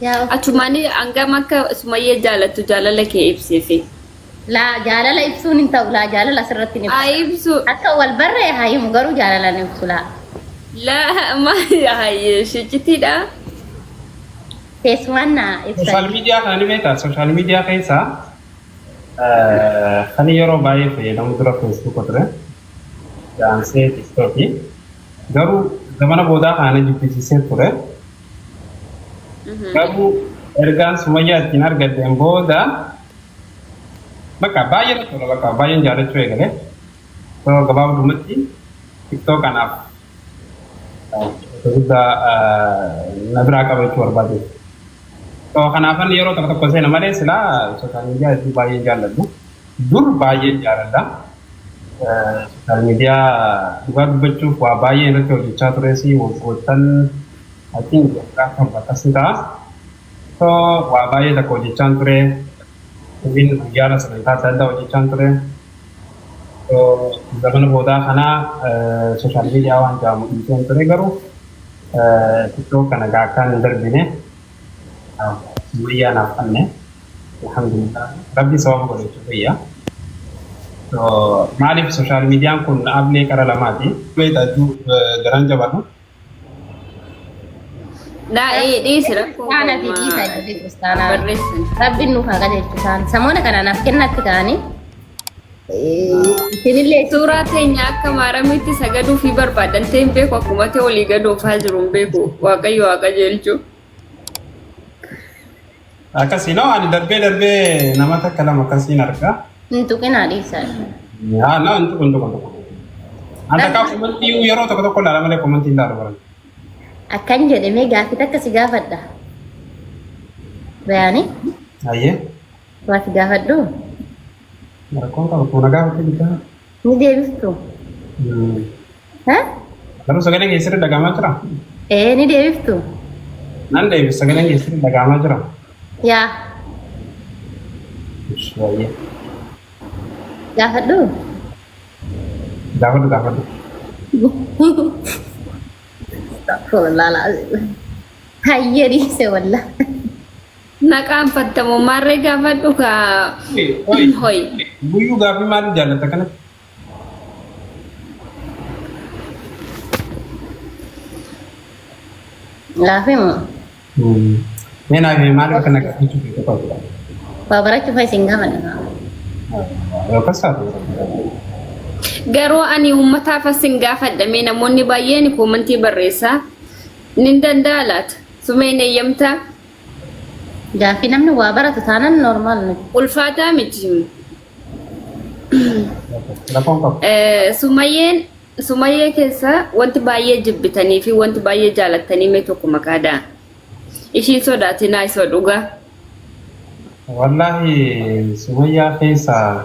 yaa Achumani hangam akka Sumayyee jaalattu jaalala kee ibsiifi. laa jaalala ibsuun hin ta'u laa jaalala asirratti ni Haa ibsu. akka wal barree haayimu garuu jaalala ni ibsu laa Laa maayee shichitiidha. teessumaan naa ibsa Social media kan ni beektaa? Social media keessaa kan yeroo baay'ee fayyadamu dura Facebook ture. Daansee TikTokii. Garuu zamana boodaa kana jibbisiisee ture. Garuu ergaan Sumayyaa ittiin argatteen booda bakka baay'ee natti tola bakka baay'een jaallachuu eegale. Yeroo gabaabdumatti TikTok kanaaf guddaa na biraa qabachuu barbaade. Kanaafan yeroo tokko tokko seena malee silaa sooshaal miidiyaa hedduu baay'een jaalladhu. Dur baay'een jaalladha. Sooshaal miidiyaa dhugaa dubbachuuf waa baay'ee irratti hojjechaa tures waggoottan achiin kan akkasii ta'a. Waa baay'ee takka hojjechaan ture. Kunin guyyaadha sagantaa adda addaa hojjechaan ture. Zamana boodaa kanaa sooshaal miidiyaa waan jedhamu dhiiseen ture garuu TikTok kana gaakkaan hin darbine. Sumayyaa naaf kanne. Alhamdulillah. Rabbi sababa godhachuu fayyaa. Maaliif sooshaal miidiyaan kun ablee qara lamaati. Beektaa garaan jabaatu. Daa'ee dhiisi rakkoo. Taana fi dhiisa jedhee kiristaanaa Barreessan. rabbiin nuuf haa qajeelchu isaan samoona kanaanaaf kennatti ka'anii isinillee Suuraa teenya akka maaramitti sagaduu fi barbaadan ta'e hin beeku akkuma ta'e olii gaduufaa jiru hin beeku waaqayyo waa qajeelchu. Akkasii noo ani darbee nama takka lama akkasiin argaa. hin tuqinaa dhiisa. Yaa na hin tuqu. Anta kaa komantii yeroo tokko tokko ilaala malee komantii ilaalu baran. Akkan jedhamee gaaffii takka si gaafadha. Bayaanii Ayyee. waa si gaafadhu Rakkoon qaba kun nagaa bakka bitaa. ni deebiftu. Garuu sagalee keessatti dhagahamaa jira. Ni deebiftu. Nan deebis sagalee keessatti dhagahamaa jira. Yaa Ayyee. gaafadhu. Gaafadhu. Hayyee dhiise walla. Naqaan fattamu maarree gaafadhu kaa. Hoy. Guyyuu gaaffii maaliif jaallata kanatti? Gaaffii moo Meenaa fi maaliif akka naqaachuu fi qofaadha? waa barachuuf isin gaafadha. Yookaan saatu. Garuu ani uummataaf asin gaafadhamee namoonni baay'een koomantii barreessaa ni danda'a laata? Sumeen eeyyamtaa? Gaaffii namni waa baratu taanaan normaal nuti. Ulfaataa miti. Rakkoon qabu. Sumayyee keessa wanti baay'ee jibbitanii fi wanti baay'ee jaalattanii mee tokko maqaadhaa. Ishii sodaatinaa isa dhugaa. Wallahi Sumayyaa keessaa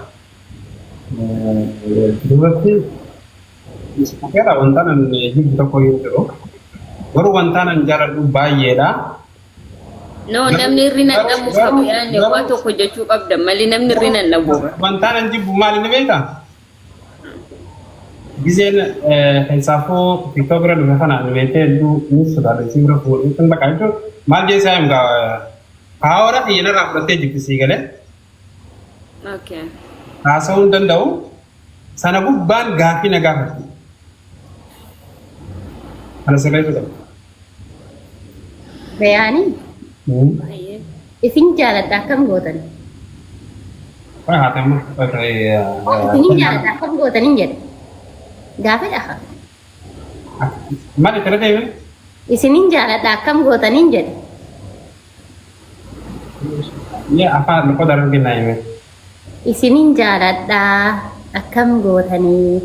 duratti gara wanta nan jibbu tokko yoo jiru garuu wanta nan jaaladhu baay'eedha. No, namni hirrina dhabu qabu yaadne waa tokko jechuu qabda malee namni hirrina dhabu. Wanta nan jibbu maali ni beektaa? Giseen keessaafuu TikTok bira dhufe kana nu beektee hedduu ni sodaate si bira fuudhu kan bakka jechuun maal jeesaa hin kaawara xiyyeena fudhattee jibbisii galee Okay. haasa'uu hin danda'u sana gubbaan gaaffii na gaafatti. Kana sirreessu qaba. Bayaanii isin jaaladha akkam gootan? Waa haatama. Isin jaaladha akkam gootan hin jedhe. Gaafadha. Maal itti deeme? Isinin jaaladha akkam gootan hin jedhe. Yaa afaan lukkoo darbii naa hime. Isinin jaaladha akkam gootanii.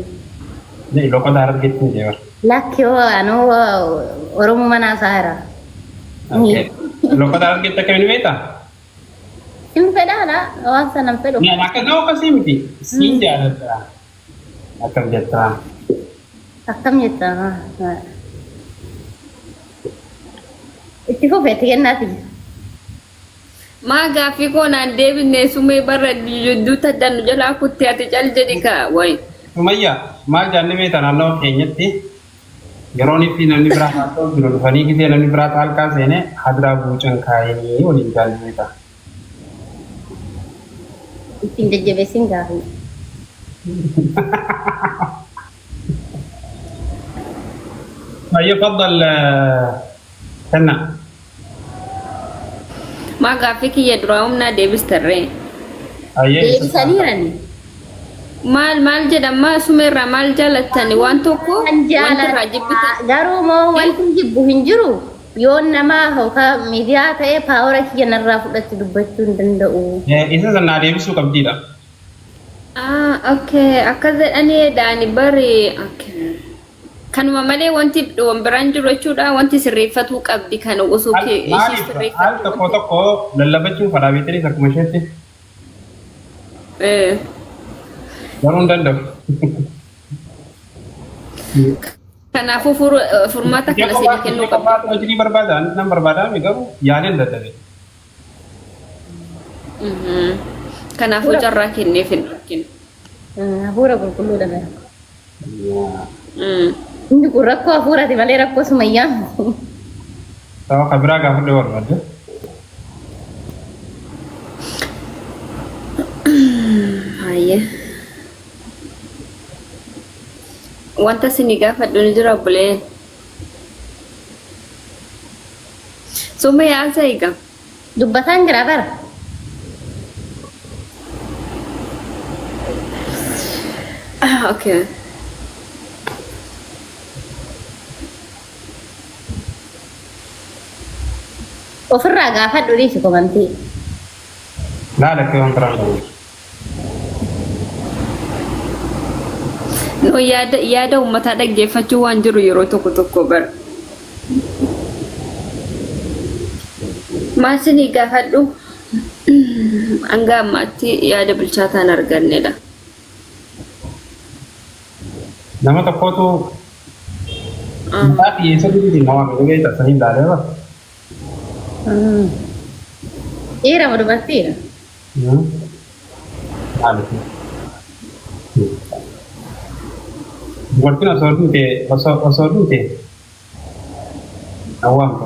Lukkoo darbii ittiin jeebar. Lakki anuu Oromoo manaa saara. Lukkoo darbii itti akka hin beektaa? Hin fedhaadha waan sanan fedhu. Akka nama akkasii miti. Siin jaaladha. Akkam jettaa. Akkam jetta. Itti fufeetti kennaati. Maa gaaffii koonaan deebinee sumee barra jidduu taddan jalaa kuttee ati cal jedhi kaa wayi. Sumayyaa maal jaanni beektaa naannoo keenyatti يروني في نمني برات أو جلو فني كده نمني برات ألكا زينه حضرا بوجن كايني ولين جالبيتا ittiin jajjabeessin gaafii. فيفضل سنة ما قافك يدراومنا ديبس ترين أيه Deebisaniirani. maal jedhama sumeerraa maal jaalattani waan tokko Kan wanti irraa jibbita jaalladha. Garuu moo wanti jibbu hin jiru. Yoo nama hookaa miidiyaa ta'ee paawara kiyya narraa fudhatti dubbachuu hin danda'u. إذا زنا ديبسو كبديلا okay akka jedhanii daani bari okay kanuma malee wanti biraan jiru jechuudha wanti sirreeffatuu qabdi kan osoo ishii maaliif haal tokko tokko lallabachuu fadhaa beekanii akkuma isheetti garuu hin danda'u. kanaafuu furmaata kana sirrii kennuu qabdi. Hojii barbaadan nan barbaadame garuu yaaleen dadhabe. Kanaafuu carraa kenneef hin arginu. Hafuura qulqulluu dhabee. Inni kun rakkoo hafuuraati malee rakkoo sumayyaa. Sababa kabiraa gaafadhe barbaadde. Hayyee. Wanta isinii gaafadhu ni jira obboleen. Suma yaasa egaa. Dubbataan jira bara. Okay. Ofirraa gaafadhu dhiisi komantii. Laala kee waan biraan qabu. No yaada uummataa dhaggeeffachuu waan jiru yeroo tokko bara. Maasinii gaafadhu hanga ammaatti yaada bilchaataan argannedha. Nama tokkotu mataa dhiyeessa durii nama miidhagee taasisanii ilaalee bara. Dhiira moo dubartiidha? Maaliif? Dubartiin osoo duute awwaamta.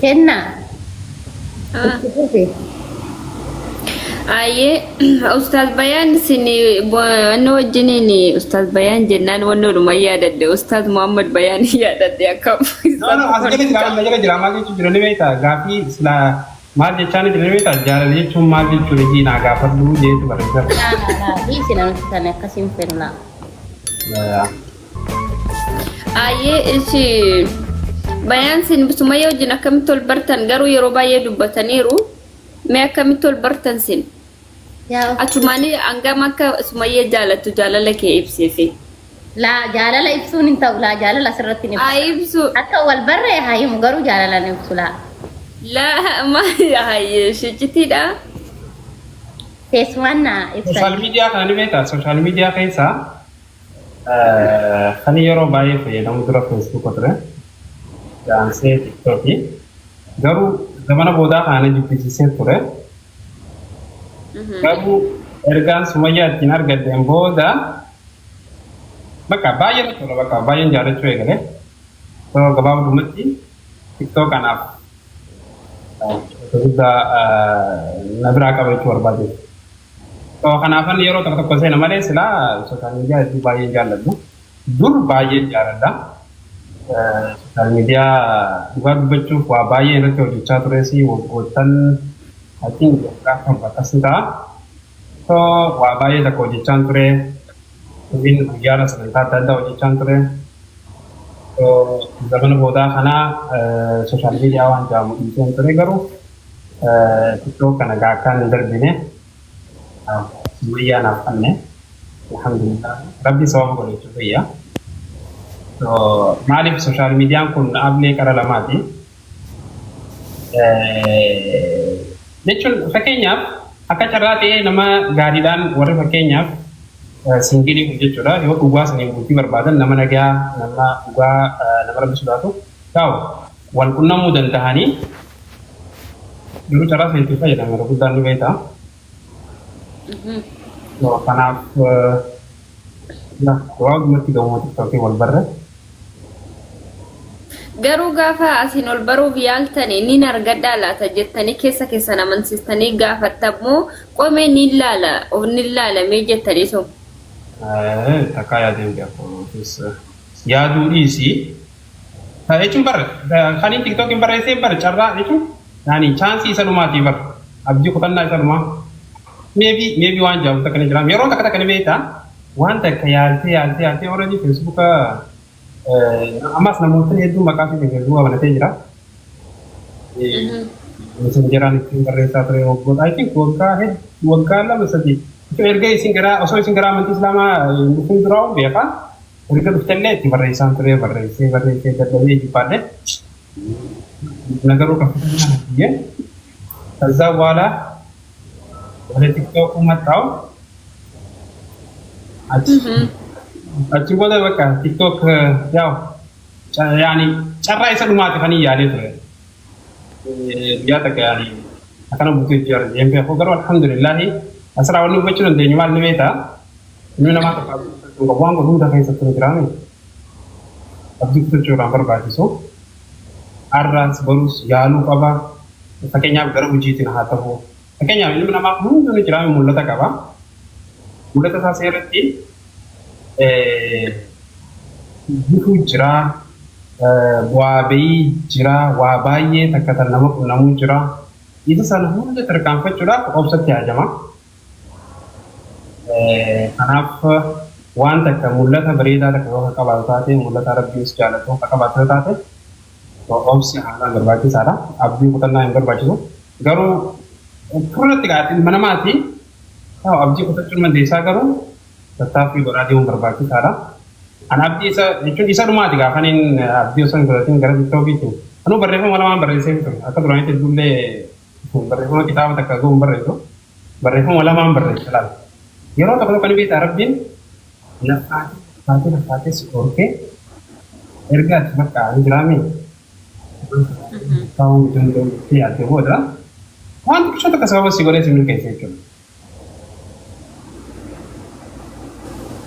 Kennaa. Aye, Ustaz Bayan sini wanno wajjiniin Ustaz Bayan jennaan wanno dhuma yaadadde Ustaz Muhammad Bayan yaadadde akkam. As jala jira maal jechuun jira ni beektaa gaafii silaa maal jechaan jira ni beektaa jaalala jechuun maal jechuun hojii naa gaafadhu jeetu barreessa. Dhiisi namatti kan akkasiin fennaa. Aye, ishi Bayan sin Sumayyaa wajjin akkamitti ol bartan garuu yeroo baay'ee dubbataniiru mee akkamitti ol bartan sin? Achumaanii hangam akka Sumayyaa jaalattu jaalala kee ibseefi. Laa jaalala ibsuun hin ta'u laa jaalala asirratti ni ibsu. Akka wal barree haayimu garuu jaalala ni ibsu laa. Laa hayyee shijjitiidha. Teessumaan naa ibsa. Sooshaal miidiyaa kana ni beektaa sooshaal miidiyaa keessaa kan yeroo baay'ee fayyadamu dura feesbuuk ture daansee tiktooki garuu zamana boodaa kana jibbisiisee ture. Garuu ergaan Sumayyaa ittiin argateen booda bakka baay'ee natti tola bakka baay'een jaallachuu eegale. Yeroo gabaabdumatti tiktoo kanaaf guddaa na biraa qabachuu barbaade. Kanaafan yeroo tokko seena malee silaa sooshaal miidiyaa itti baay'een jaalladhu. Dur baay'een jaalladha. Sooshaal miidiyaa dhugaa dubbachuuf waa baay'ee irratti hojjechaa tures waggoottan achiin gaafa akkasii ta'a. Waa baay'ee takka hojjechaan ture. Kunin guyyaala sagantaa adda addaa hojjechaan ture. Zamana boodaa kanaa sooshaal miidiyaa waan jedhamu dhiiseen ture garuu tiktoo kana gaakkaan hin darbine. Sumayyaa naaf kanne. Alhamdulillah. Rabbi sababa godhe jechuudha. Maaliif sooshaal miidiyaan kun dhaablee qara lamaati. Jechuun fakkeenyaaf akka carraa ta'ee nama gaariidhaan warri fakkeenyaaf singilii kun jechuudha yoo dhugaa sanii bultii barbaadan nama nagaa nama dhugaa nama rabbi sodaatu ta'u wal qunnamuu danda'anii yeroo carraa sanitti fayyadamu yeroo guddaan ni beektaa. Kanaaf لا واو ما تقوم تكتوكي والبرة garuu gaafa asiin ol baruuf yaaltani ni argadhaa laata jettanii keessa namansiistanii gaafattammoo qomee ni ilaala mee jettanii so takkaa yaadeen beeku yaaduu dhiisii jechuun barra kaniin tiktookiin barreessee barra carraa jechuun yaani chaansii isa dhumaatii barra abdii kutannaa isa dhumaa maybe waan jaabu takka ni jira yeroo takka ni beektaa waan takka yaaltee already feesbuuka amas namoota hedduu maqaa fi feesbuuka banatee jira. Messengeraan ittiin barreessaa ture waggoota I think waggaa lama sadii erga isin gara osoo isin gara amantii islaamaa dhufuu dura beekaa erga dhuftallee itti barreessaan ture barreessee dadhabee jibbaadhe ነገሩ ከፍተኛ ነው ከዛ በኋላ ወደ ቲክቶክ መጣው አቺ ወደ በቃ ቲክቶክ ያው ያኒ ጨራ ይሰዱማት ከኒ ያለ ያጠቃ ያኒ አከነ ቡት ይጀር የምበ ሆገሩ አልহামዱሊላህ አስራ ወኑ በችሎ እንደኝ ማል ቤታ ምን ለማት ዋንጎ ሁንዳ ከይሰጥ ግራም አብዲ ኩትቹ ራምበር ባቲሶ አራስ በሩስ ያሉ ቀባ ፈከኛ ገሩ ጂቲን ሀተሁ ፈከኛ ምን ለማት ሁንዱ ግራም ሙለታ ቀባ ሙለታ ሳሰረቲ ቡቱ ጅራ ዋበይ ጅራ ዋባዬ ተከተነሙ ነሙ ጅራ ይተሰነ ሁሉ ተርካንፈቹራ ኦብሰት ያጀማ አናፍ ዋንተ ከሙለታ በሬዳ ተቀባታቴ ሙለታ ረቢ ውስጥ ያለቶ ተቀባታቴ ኦብሲ አላ ገርባቲ ሳራ አብዲ ቁጠና ገርባቲ ነው ገሩ ኩረት ጋር መነማቲ አው አብዲ ቁጠቹን መንዴሳ ገሩ ተታፊ ወራዲውን ገርባቲ ሳራ አናብዲ ኢሳ ዱማቲ ጋር ከኔን አብዲ ወሰን ገረቲን ገረቲ ቶቢቱ አኑ በረፈ ወላማን በረሰም ቶ አከብራይት ዱሌ በረፈ ኪታብ ተከጎ በረይቶ በረፈ ወላማን በረይ ይችላል የሮ ተከሎ ከኒ ቤት አረብን ነፋቴ ሲቆርኬ ኤርጋት በቃ እንግራሚ ታውን ደንዶ ያደ ወዳ ዋንት ሸተ ከሰበ ሲጎሬ ሲምን ከይሰቹ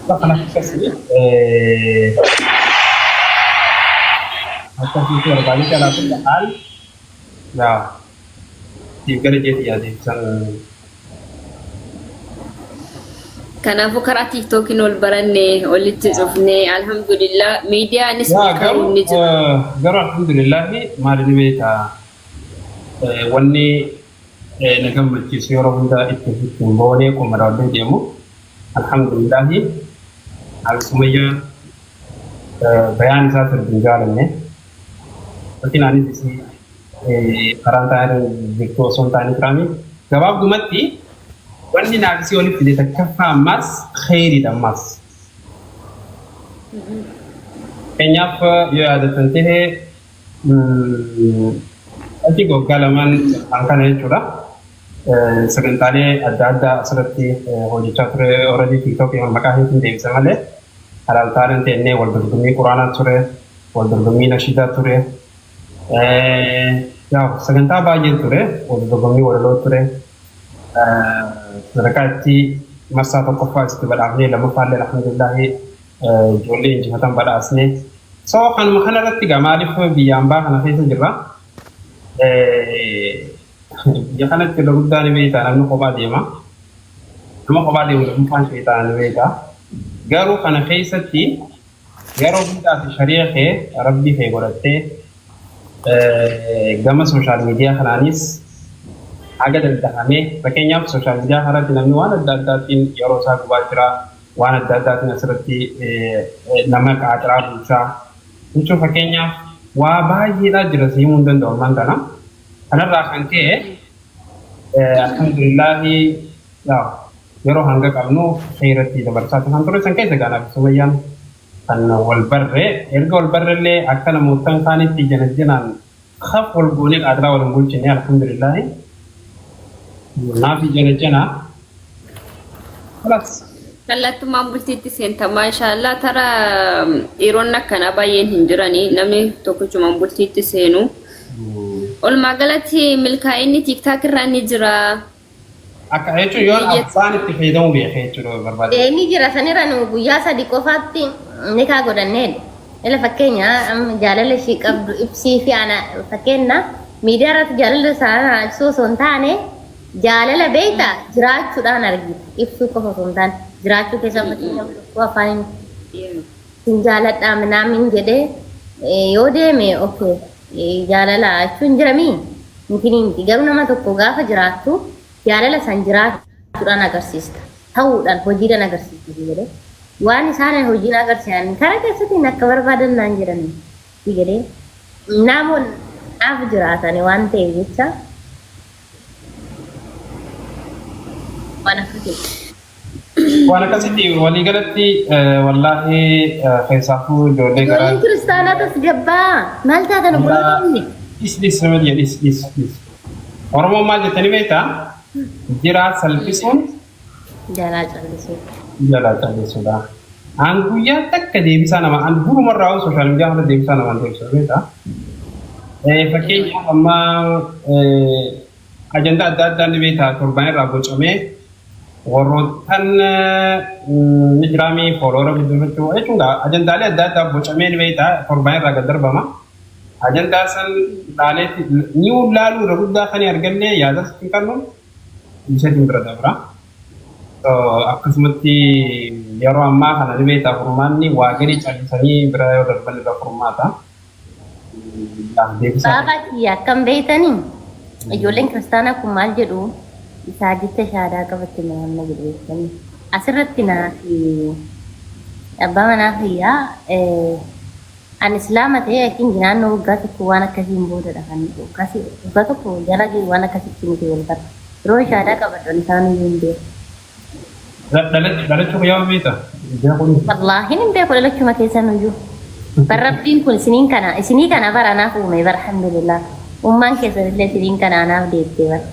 በቃ ናፍቀስ አጣፊ ወርባሊ ካላቱ አል ያ ይገረጀት ያደ ሰን kanaafuu karaa tiktookiin ol baranne olitti cufne alhamdulillah miidiyaanis kaa'uun jira garuu alhamdulillah maalini beeta wanni nagammachiisu yeroo hunda itti boonee qomadaallee deemu alhamdulillah al-sumayya bayaan isaa sirriin jaalanne fakkii naanis isi karaan taa'ee jirtu osoo hin taane firaami gabaabdumatti wanni naafsi walitti illee takkaffaa ammas khayriidha ammas. Keenyaaf yoo yaadatan ta'e ati goggaa lamaan kana jechuudha. Sagantaalee adda addaa asirratti hojjechaa ture already tiktokii maqaa hin deebisa malee halaal taanaan ta'ennee wal dorgommii quraanaa ture wal dorgommii nashiidaa ture. Yaa sagantaa baay'ee ture wal dorgommii walaloo ture. Sadarkaatti marsaa tokkoffaa itti badhaafnee lammaffaallee alhamdulillah ijoollee injifatan badhaasne soo kanuma kanarratti maaliif biyyaan baa kana keessa jirra biyya kanatti irra guddaa ni beektaa namni kophaa deema nama kophaa deemu dhuunfaan sheetaa ni beektaa garuu kana keessatti yeroo hundaati shari'a kee rabbii kee godhattee gama sooshaal miidiyaa kanaanis aga danda'amee fakkeenyaaf sooshaal miidiyaa kanarratti namni waan adda addaatiin yeroo isaa gubaa jira waan adda addaatiin asirratti nama qaaxiraa bulchaa jechuun fakkeenyaaf waa baay'eedhaa jira si himuu hin danda'u ammaan kana kanarraa kan ka'e alhamdulillaahi yeroo hanga qabnu khayratti dabarsaa kan ture san keessa gaanaaf sumayyaan kan wal barre erga wal barrellee akka namootan kaanitti janajjanaan khaf wal goonee qaaxiraa wal hin bulchine alhamdulillaahi naafi janajjana خلاص kallattumaan bultiitti seenta maashaallah tara dhiironni akkana baay'een hin jirani namni tokkochumaan bultiitti seenu olmaa galatti milkaa'inni tiktaak irraa ni jira akka jechuun yoo abbaan itti fayyadamu beekee jechuudha barbaade. Inni jira sanirra nu guyyaa sadii qofaatti ni kaa godhannee ila fakkeenya jaalala ishii qabdu ibsii fi ana fakkeenya miidiyaa irratti jaalala isaa ibsuu osoo hin taane jaalala beektaa jiraachuudhaan argita ibsuu qofa osoo hin taane jiraachuu keessa fakkeenya afaan hin jaaladhaa minaamin jedhee yoo deeme okay jaalala jechuun jiramii miti garuu nama tokko gaafa jiraattu jaalala san jiraachuudhaan agarsiista ta'uudhaan hojiidhaan agarsiistu jedhee waan isaan hojiin agarsiisan karaa keessatti akka barbaadan naan jedhani jedhee namoonni naaf jiraatan waan ta'eef jecha waan akkasitti walii galatti wallaahi keessaafuu ijoollee garaa kiristaanaatas gabbaa maal taatan obboloonni is nama jedhe is Oromoo maal jettanii beektaa jiraa salphisuun jalaa callisuu jalaa an guyyaa takka deebisaa nama an durumarraa sooshaal miidiyaa hunda deebisaa namaan deebisaa beektaa fakkeenyaaf amma ajandaa adda addaa ni beektaa torbaan irraa bocamee warroottan Instagramii follower bidirachuu jechuun ajandaalee adda addaa bocamee ni beektaa torbaan irraa gad darbama ajandaa san ilaaleetti ni ulaaluu irra guddaa kan arganne yaadas hin qabnu isheetiin bira dabra. Akkasumatti yeroo ammaa kana ni beektaa furmaanni waa gadi callisanii bira yoo darban irra furmaata. Baabaatii akkam beektanii ijoolleen kiristaanaa kun maal jedhu isaa jecha shaadaa qabatti nama jedhu beektanii asirratti naaf abbaa manaa fayyaa an islaama ta'ee yookiin naannoo waggaa tokko waan akkasiin boodadha kan akkasii waggaa tokko jala waan akkasitti miti wal bara yeroo shaadaa qabadhan isaan iyyuu hin beeku. Dhalachuu yaa beekta? Wallaahi hin beeku dhalachuma keessan iyyuu. Barrabbiin kun isinii kana bara naaf uume bara alhamdulillah. Ummaan keessan illee isiniin kana naaf deettee bara.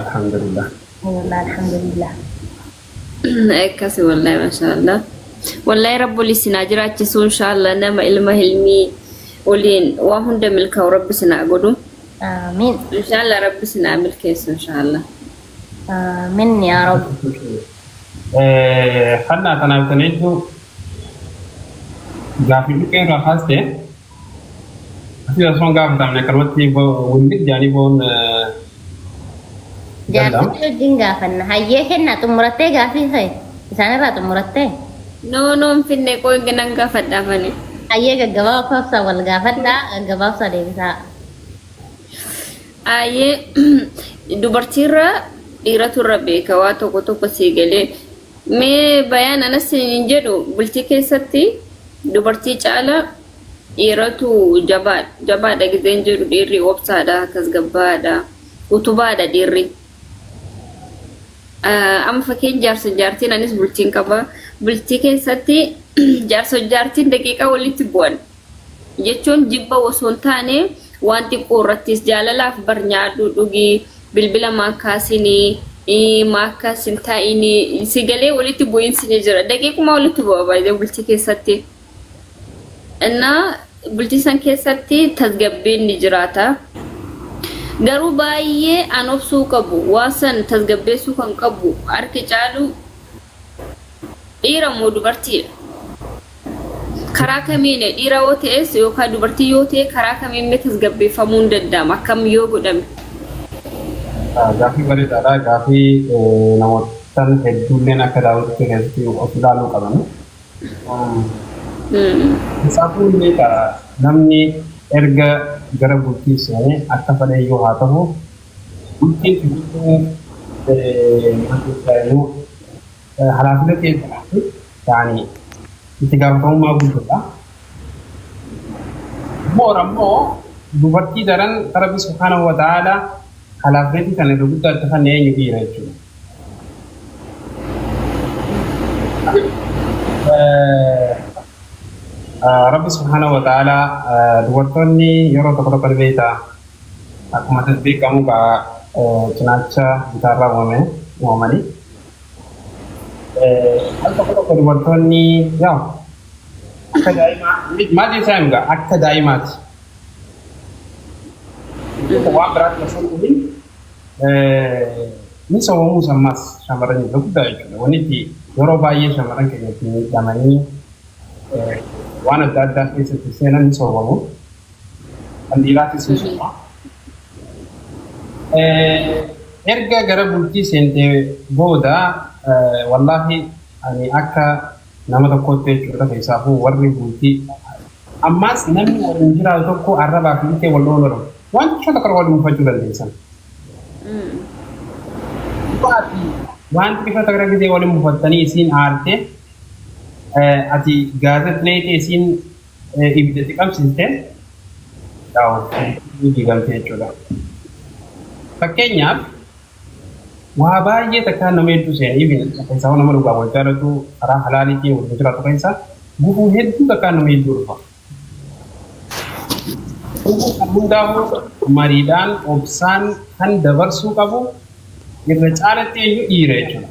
Alhamdulillah. Wallah alhamdulillah. Akkasi wallahi mashallah. Wallahi rabbul isinaa jiraachisu inshallah nama ilma hilmii waliin waa hunda milkaa'u rabbi sinaa godhu. Amiin. Inshallah rabbi sinaa milkeessu inshallah. Amiin yaa rabbi. Hanna kanaaf tanaitu gaafi dhukkee irraa kaastee asii osoo gaafatamne kalmatti walitti jaanii boon jaartii wajjin gaafanna hayyee kennaa xumurattee gaafii ta'e isaanirraa xumurattee. Noon finne qoy ganan gaafadhaafani. Hayyee gaggabaabsaa wal gaafadhaa gaggabaabsaa deebisaa. Hayyee dubartiirra dhiiraturra beeka waa tokko tokko sii galee mee bayaan anas hin jedhu bultii keessatti dubartii caala dhiiratu jabaadha gizeen jedhu dhiirri obsaadha akkas gabbaadha utubaadha dhiirri. Amma fakkeenya jaarsa jaartiin anis bultiin qaba bultii keessatti jaarsa jaartiin daqiiqaa walitti bu'an jechuun jibba osoo hin taane waan xiqqoo irrattis jaalalaaf barnyaadhu dhugii bilbila maakaasinii maakaasin taa'inii si galee walitti bu'iinsi ni jira daqiiquma walitti bu'a baay'ee bultii keessatti. Innaa bultii san keessatti tasgabbiin ni jiraata. Garuu baay'ee an obsuu qabu waa san tasgabbeessuu kan qabu harki caalu dhiira moo dubartiidha. Karaa kamiin dhiira yoo ta'es yookaan dubartii yoo ta'e karaa kamiin tasgabbeeffamuu hin danda'ama akkam yoo godhame. Gaaffii bareedaadha. Gaaffii namoota hedduulleen akka daawwatu keessatti of ilaaluu qaban. Isaafuu illee namni erga gara bultii seenee akka fedhe yoo haa ta'u bultiin fiduu halaafina keessatti ta'anii itti gaafatamummaa guddaadha. Boora immoo dubartii daran Rabbi subhaanahu wa ta'aalaa halaafneetii kana irra guddaa itti fannee eenyu dhiira jechuudha. Rabbi subhaanahu wa ta'aalaa dubartoonni yeroo tokko tokko beektaa akkuma beekamu cinaacha bitaarraa uumamanii al tokko tokko dubartoonni yaa akka daa'imaa maal jechuudha egaa akka daa'imaati. Waan biraatti osoo hin ni sawamu sammas shamarran da gudda yake wani ke yoro baye shamarran ke ne zamani wani da sai nan sawamu andilati sun shi erga gara bulti sente boda wallahi ani akka namata kotte chuda kai safu warri bulti amma nan warin jira to ko araba fi ke wallo no wan chota kar wadu fa chuda insan pati wan ki fa tagra ke wali mufattani sin arte ati gazet late sin ibdati kam sinte daw di gante chuda fakkeenyaaf waa baay'ee takkaan nama hedduu seenaa ibin keessaa nama dhugaa wal jaalatu karaa halaaliitiin wal jiraatu keessaa gufuu hedduu takkaan nama hedduu dhufa. Kan hundaa'u mariidhaan obsaan kan dabarsuu qabu irra caalatti eenyu dhiira jechuudha.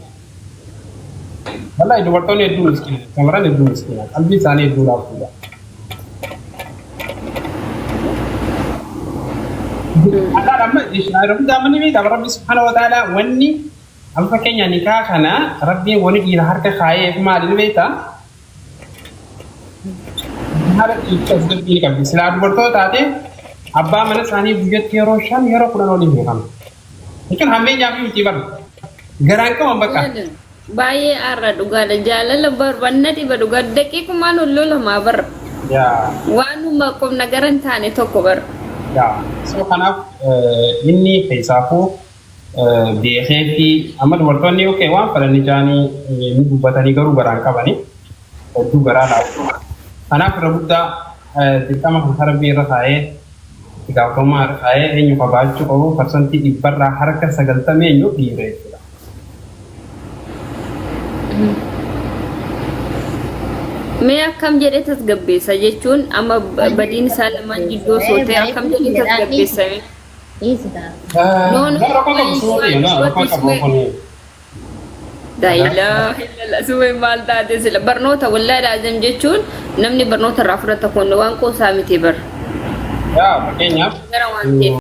Wallahi dubartoonni hedduu miskiina, shamarran hedduu miskiina, qalbii isaanii hedduu laaftuudha. Ada ramai Israel zaman ini tak Rabbi Subhanahu Wa Taala wani apa kenya nikah kana Rabbi wani ila harka khaye kuma din beta har ikka zubbi ka Islam berto tate abba mana sani bujet kero sham yero kudan oli ham ikan hamme jami tibar garan ka mambaka baye arra duga da jalala bar bannati ba duga daki kuma lullo ma bar ya wanu makom nagaran tane tokko bar ya so kanaaf inni keessaafu beekeefi amma dubartoonni okay waan fedhanii jaanii ni dubbatanii garuu garaan qabani hedduu garaa laafu kanaaf irra guddaa dirqama kan harbii irra taa'ee gaafamaa irra taa'ee eenyu qabaachuu qabu parsantii dhibbarraa harka 90 eenyu dhiira jechuudha. Mee akkam jedhee tasgabbeessa jechuun amma badiin isaa lamaan jiddoo sootee akkam jedhee tasgabbeessa. Daa'ila suphee maal taate sila barnoota wallaahi laazim jechuun namni barnoota irraa fudhata kun waan qoosaa miti bar. Fakkeenyaaf